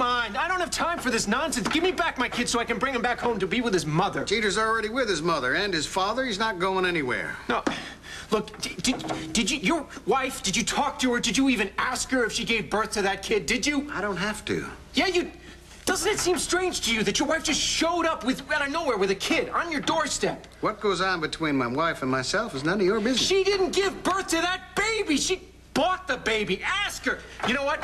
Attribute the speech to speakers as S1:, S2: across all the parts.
S1: come on. I don't have time for this nonsense. Give me back my kid so I can bring him back home to be with his mother.
S2: Jeter's already with his mother and his father. He's not going anywhere.
S1: No. Look, did you, your wife, did you talk to her? Did you even ask her if she gave birth to that kid? Did you?
S2: I don't have to.
S1: Yeah, you... Doesn't it seem strange to you that your wife just showed up out of nowhere with a kid on your doorstep?
S2: What goes on between my wife and myself is none of your business.
S1: She didn't give birth to that baby. She bought the baby. Ask her. You know what?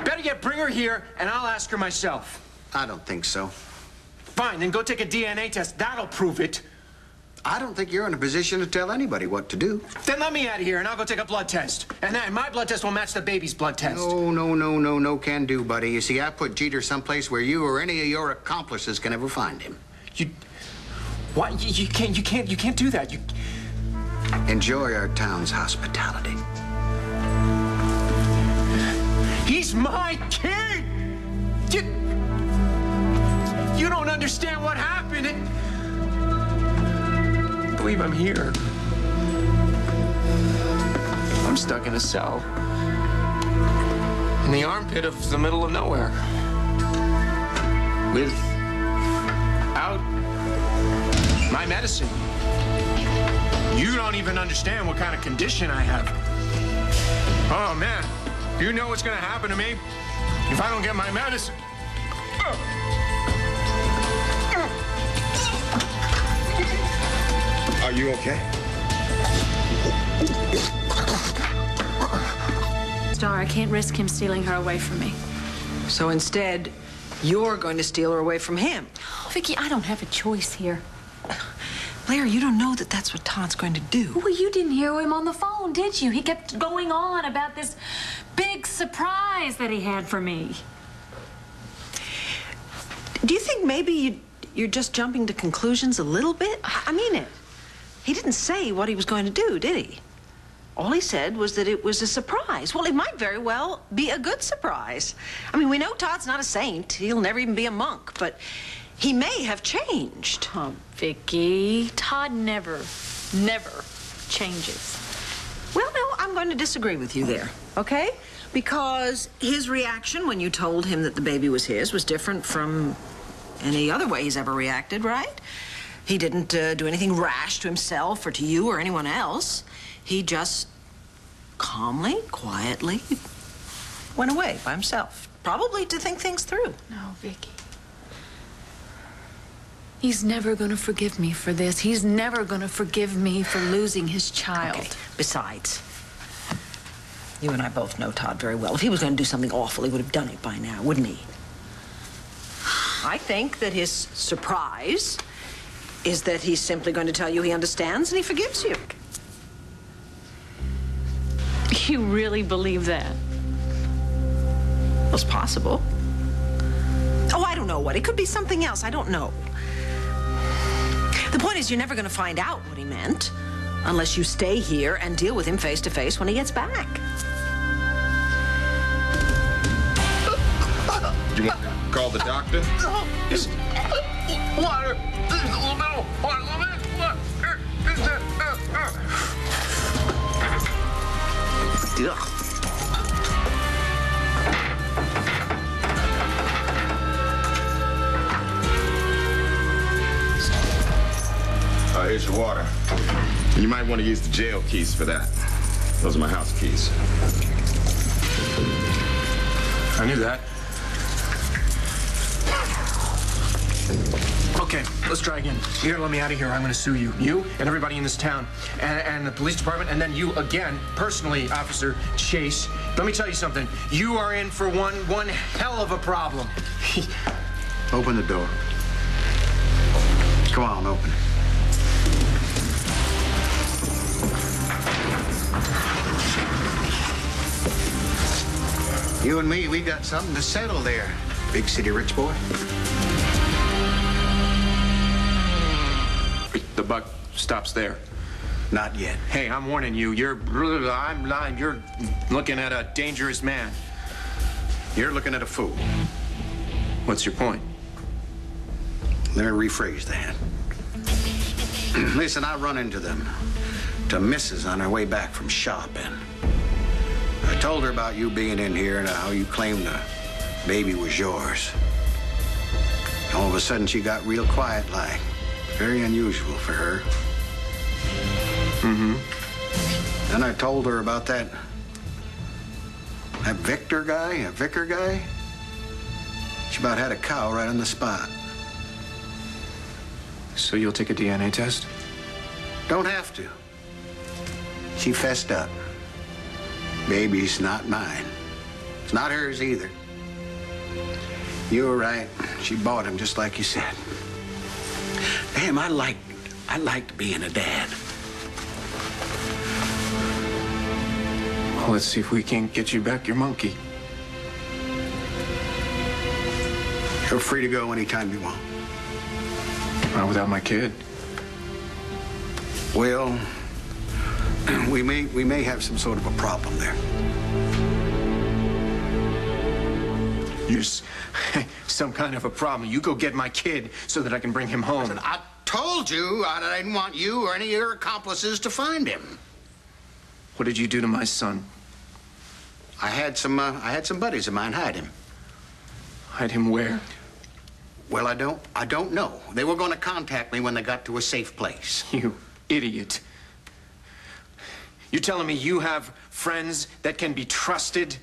S1: Better yet, bring her here, and I'll ask her myself.
S2: I don't think so.
S1: Fine, then go take a DNA test. That'll prove it.
S2: I don't think you're in a position to tell anybody what to do.
S1: Then let me out of here, and I'll go take a blood test. And then my blood test will match the baby's blood test.
S2: No can do, buddy. You see, I put Jeter someplace where you or any of your accomplices can ever find him.
S1: What? You can't do that.
S2: Enjoy our town's hospitality.
S1: He's my kid! You don't understand what happened. I believe I'm here. I'm stuck in a cell. In the armpit of the middle of nowhere. Without my medicine. You don't even understand what kind of condition I have. Oh, man. You know what's gonna happen to me if I don't get my medicine.
S3: Are you okay?
S4: Star, I can't risk him stealing her away from me.
S5: So instead, you're going to steal her away from him.
S4: Oh, Vicky, I don't have a choice here.
S5: Blair, you don't know that that's what Todd's going to do.
S4: Well, you didn't hear him on the phone, did you? He kept going on about this big surprise that he had for me.
S5: Do you think maybe you're just jumping to conclusions a little bit? I mean it. He didn't say what he was going to do, did he? All he said was that it was a surprise. Well, it might very well be a good surprise. I mean, we know Todd's not a saint. He'll never even be a monk, but he may have changed.
S4: Oh, Vicky, Todd never changes.
S5: Well, no, I'm going to disagree with you there, okay? Because his reaction when you told him that the baby was his was different from any other way he's ever reacted, right? He didn't do anything rash to himself or to you or anyone else. He just calmly, quietly went away by himself, probably to think things through.
S4: No, Vicky. He's never going to forgive me for this. He's never going to forgive me for losing his child.
S5: Okay. Besides, you and I both know Todd very well. If he was going to do something awful, he would have done it by now, wouldn't he? I think that his surprise is that he's simply going to tell you he understands and he forgives you.
S4: You really believe that?
S5: Well, it's possible. Oh, I don't know what. It could be something else. I don't know. The point is, you're never going to find out what he meant unless you stay here and deal with him face to face when he gets back.
S3: Do you want to call the doctor?
S1: Just water. No,
S3: Here's your water. You might want to use the jail keys for that. Those are my house keys.
S1: I knew that. Okay, let's try again. You gotta let me out of here. I'm gonna sue you. You and everybody in this town. And the police department, and then you again, personally, Officer Chase. Let me tell you something. You are in for one hell of a problem.
S2: Open the door. Come on, open it. You and me, we got something to settle there, big city rich boy.
S1: The buck stops there.
S2: Not yet.
S1: Hey, I'm warning you. You're looking at a dangerous man.
S2: You're looking at a fool.
S1: What's your point?
S2: Let me rephrase that. Listen, I run into them, to Mrs. on her way back from shopping. I told her about you being in here and how you claimed to Baby was yours. All of a sudden, she got real quiet like. Very unusual for her. Mm-hmm. Then I told her about that vicar guy. She about had a cow right on the spot.
S1: So you'll take a DNA test?
S2: Don't have to. She fessed up. Baby's not mine. It's not hers either. You were right. She bought him just like you said. Damn, I liked being a dad.
S1: Well, let's see if we can't get you back your monkey.
S2: You're free to go anytime you want.
S1: Not without my kid.
S2: Well, we may have some sort of a problem there.
S1: You're some kind of a problem. You go get my kid so that I can bring him home.
S2: Listen, I told you I didn't want you or any of your accomplices to find him.
S1: What did you do to my son?
S2: I had some buddies of mine hide him.
S1: Hide him where?
S2: Well, I don't know. They were going to contact me when they got to a safe place.
S1: You idiot. You're telling me you have friends that can be trusted?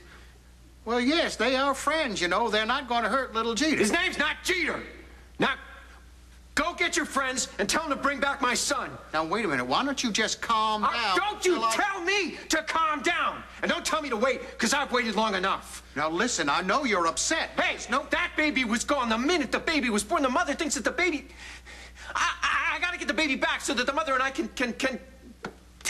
S2: Well, yes, they are friends, you know. They're not going to hurt little Jeter.
S1: His name's not Jeter. Now, go get your friends and tell them to bring back my son.
S2: Now, wait a minute. Why don't you just calm down?
S1: Don't you tell me to calm down. And don't tell me to wait, because I've waited long enough.
S2: Now, listen, I know you're upset.
S1: Hey, no, that baby was gone the minute the baby was born. The mother thinks that the baby... I got to get the baby back so that the mother and I can...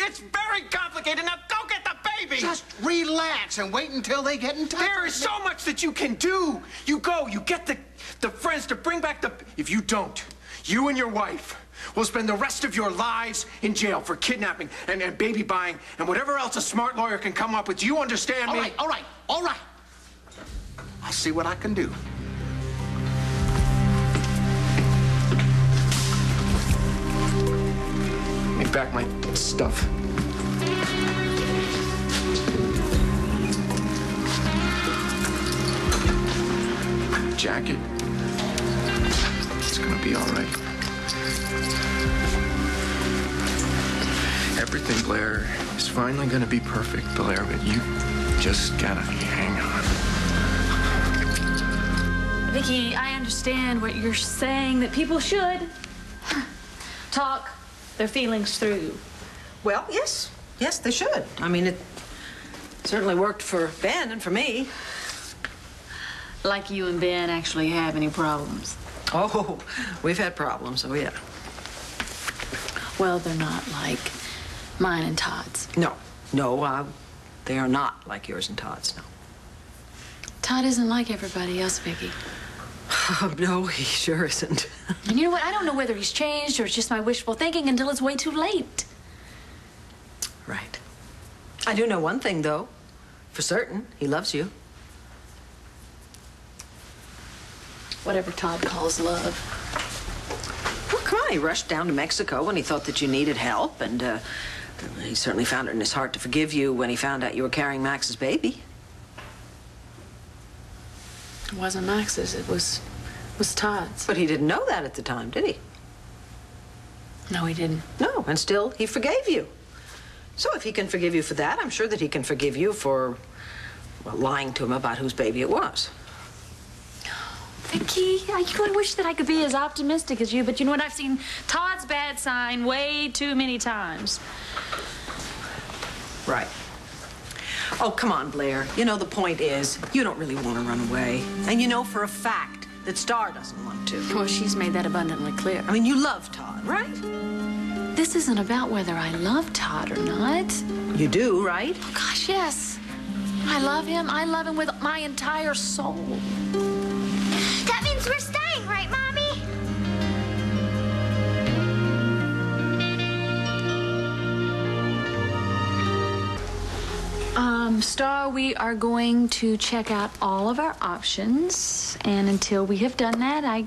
S1: It's very complicated. Now, go get the baby.
S2: Just relax and wait until they get in touch.
S1: There is so much that you can do. You go, you get the friends to bring back the... If you don't, you and your wife will spend the rest of your lives in jail for kidnapping and baby buying and whatever else a smart lawyer can come up with. Do you understand me?
S2: All right. I'll see what I can do.
S1: Give me back my stuff. Jacket. It's gonna be all right. Everything, Blair, is finally gonna be perfect, Blair, but you just gotta hang on.
S4: Vicky, I understand what you're saying, that people should talk their feelings through.
S5: Well, yes, they should. I mean, it certainly worked for Ben and for me.
S4: Like you and Ben actually have any problems.
S5: Oh, we've had problems, oh yeah.
S4: Well, they're not like mine and Todd's.
S5: No, they are not like yours and Todd's, no.
S4: Todd isn't like everybody else, Vicky.
S5: Oh, no, he sure isn't.
S4: And you know what? I don't know whether he's changed or it's just my wishful thinking until it's way too late.
S5: Right. I do know one thing, though. For certain, he loves you.
S4: Whatever Todd calls love.
S5: Well, come on, he rushed down to Mexico when he thought that you needed help, and he certainly found it in his heart to forgive you when he found out you were carrying Max's baby.
S4: It wasn't Max's, it was Todd's.
S5: But he didn't know that at the time, did he?
S4: No, he didn't.
S5: No, and still, he forgave you. So if he can forgive you for that, I'm sure that he can forgive you for, well, lying to him about whose baby it was.
S4: Vicky, I wish that I could be as optimistic as you, but you know what? I've seen Todd's bad sign way too many times.
S5: Right. Oh, come on, Blair. You know, the point is, you don't really want to run away. And you know for a fact that Star doesn't want to.
S4: Well, she's made that abundantly clear.
S5: I mean, you love Todd, right?
S4: This isn't about whether I love Todd or not.
S5: You do, right?
S4: Oh, gosh, yes. I love him. I love him with my entire soul.
S6: That means we're staying, right, Mommy?
S4: Star, we are going to check out all of our options, and until we have done that, I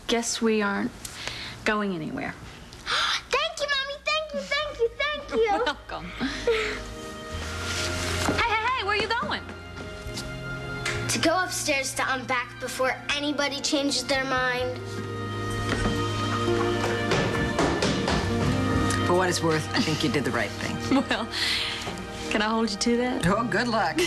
S4: guess we aren't going anywhere.
S6: Thank you, Mommy. Thank you.
S4: Welcome. Hey, where are you going?
S6: to go upstairs to unpack before anybody changes their mind.
S5: For what it's worth, I think you did the right thing.
S4: Well, can I hold you to that?
S5: Oh, good luck.